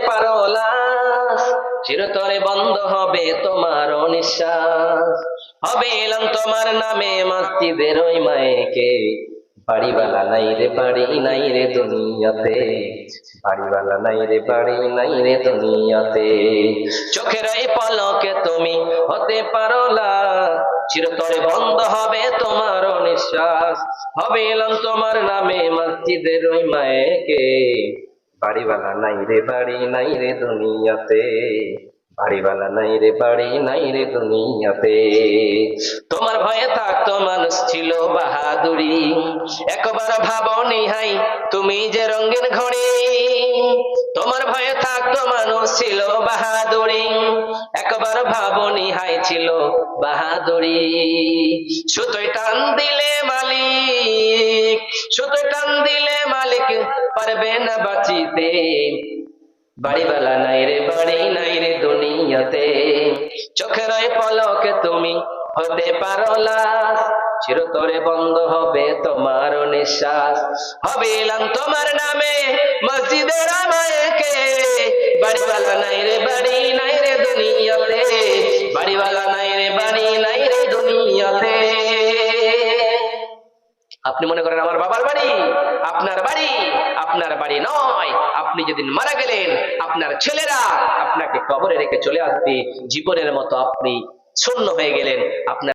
পারো লাশ, চিরতরে বন্ধ হবে তোমার নিঃশ্বাস। হবে এলাম তোমার নামে মসজিদের ওই মায়েকে, বাড়িওয়ালা নাই রে বাড়ি নাই রে দুনিয়াতে, বাড়িওয়ালা নাই রে বাড়ি নাই রে দুনিয়াতে। চোখের এই পলকে তুমি হতে পারো লাশ, চিরতরে বন্ধ হবে তোমার নিঃশ্বাস। হবে এলাম তোমার নামে মসজিদের ওই মায়েকে, বাড়িওয়ালা নাই রে বাড়ি নাই রে দুনিয়াতে, বাড়িওয়ালা নাই রে বাড়ি নাই রে দুনিয়াতে। তোমার ভয়ে থাকতো মানুষ ছিল বাহাদুরি, একবার ভাবনি হাই তুমি যে রঙিন ঘড়ি। তোমার ভয়ে থাকতো মানুষ ছিল বাহাদুরি, একবার ভাবনি হাই ছিল বাহাদুরি। সুতোয় টান দিলে মালিক, সুতোয় টান দিলে মালিক পারবে না বাঁচিতে, বাড়িওয়ালা নাই রে বাড়ি নাই রে দুনিয়াতে। চোখের ওই পলকে তুমি হতে পারো লাশ, চিরতরে বন্ধ হবে তোমার নিঃশ্বাস। হবে এলাম তোমার নামে মসজিদের আমায়কে, বাড়িওয়ালা নাই রে বাড়ি নাই রে দুনিয়াতে, বাড়িওয়ালা নাই রে বাড়ি নাই রে দুনিয়াতে। আপনি মনে করেন আমার বাবার বাড়ি আপনার বাড়ি, আপনার বাড়ি নয়। আপনি যেদিন মারা গেলেন আপনার ছেলেরা আপনাকে কবরে রেখে চলে আসবে, জীবনের মতো আপনি শূন্য হয়ে গেলেন। আপনার